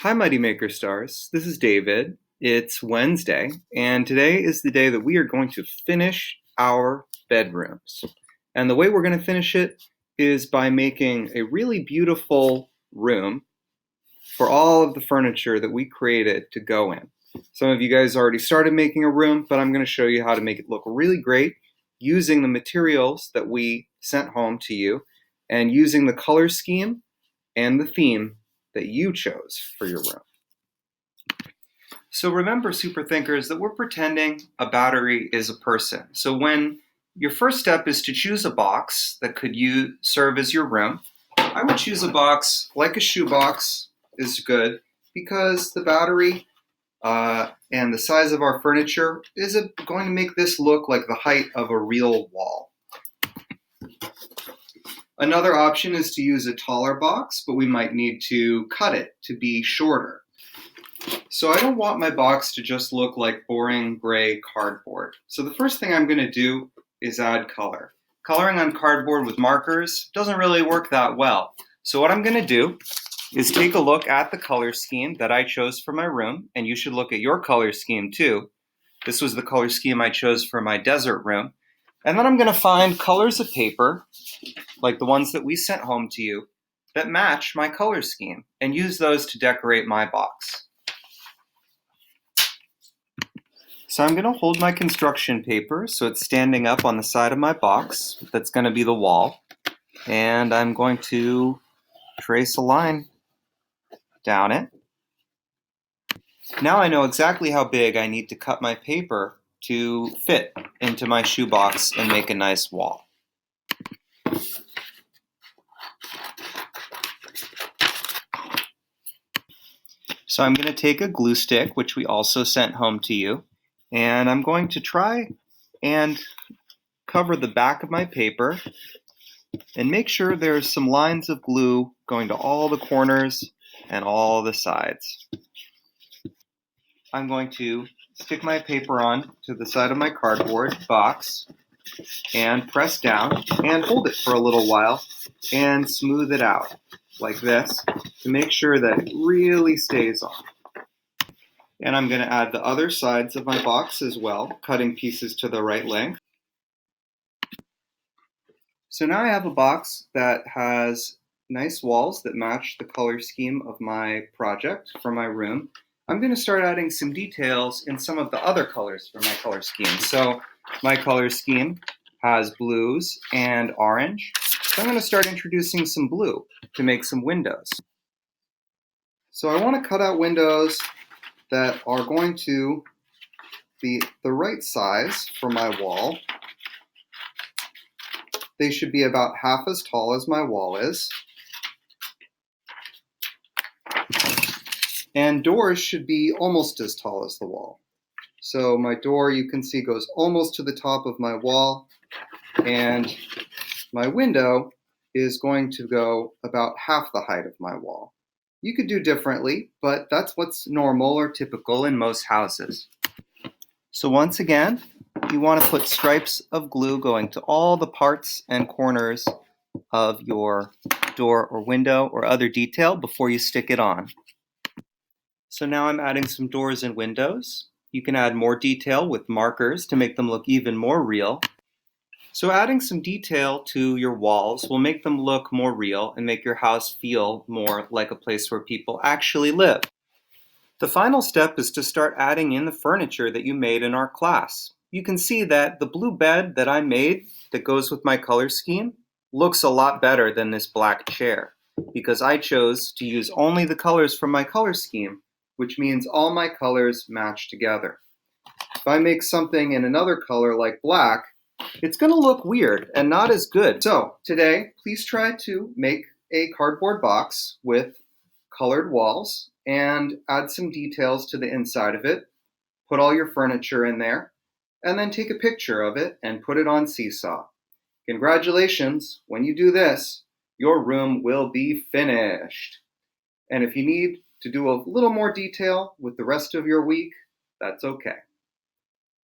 Hi, Mighty Maker Stars. This is David. It's Wednesday, and today is the day that we are going to finish our bedrooms. And the way we're going to finish it is by making a really beautiful room for all of the furniture that we created to go in. Some of you guys already started making a room, but I'm going to show you how to make it look really great using the materials that we sent home to you and using the color scheme and the theme that you chose for your room. So remember, super thinkers, that we're pretending a battery is a person. So when your first step is to choose a box that could serve as your room, I would choose a box like a shoebox is good because the battery and the size of our furniture is going to make this look like the height of a real wall. Another option is to use a taller box, but we might need to cut it to be shorter. So I don't want my box to just look like boring gray cardboard. So the first thing I'm going to do is add color. Coloring on cardboard with markers doesn't really work that well. So what I'm going to do is take a look at the color scheme that I chose for my room, and you should look at your color scheme too. This was the color scheme I chose for my desert room. And then I'm going to find colors of paper, like the ones that we sent home to you, that match my color scheme, and use those to decorate my box. So I'm going to hold my construction paper so it's standing up on the side of my box. That's going to be the wall. And I'm going to trace a line down it. Now I know exactly how big I need to cut my paper to fit into my shoebox and make a nice wall. So I'm going to take a glue stick, which we also sent home to you, and I'm going to try and cover the back of my paper and make sure there's some lines of glue going to all the corners and all the sides. I'm going to stick my paper on to the side of my cardboard box and press down and hold it for a little while and smooth it out like this to make sure that it really stays on. And I'm going to add the other sides of my box as well, cutting pieces to the right length. So now I have a box that has nice walls that match the color scheme of my project for my room. I'm going to start adding some details in some of the other colors for my color scheme. So my color scheme has blues and orange. So I'm going to start introducing some blue to make some windows. So I want to cut out windows that are going to be the right size for my wall. They should be about half as tall as my wall is. And doors should be almost as tall as the wall. So my door, you can see, goes almost to the top of my wall, and my window is going to go about half the height of my wall. You could do differently, but that's what's normal or typical in most houses. So once again, you want to put stripes of glue going to all the parts and corners of your door or window or other detail before you stick it on. So now I'm adding some doors and windows. You can add more detail with markers to make them look even more real. So adding some detail to your walls will make them look more real and make your house feel more like a place where people actually live. The final step is to start adding in the furniture that you made in our class. You can see that the blue bed that I made that goes with my color scheme looks a lot better than this black chair because I chose to use only the colors from my color scheme, which means all my colors match together. If I make something in another color like black, it's going to look weird and not as good. So today, please try to make a cardboard box with colored walls and add some details to the inside of it. Put all your furniture in there, and then take a picture of it and put it on Seesaw. Congratulations, when you do this, your room will be finished. And if you need to do a little more detail with the rest of your week, that's okay.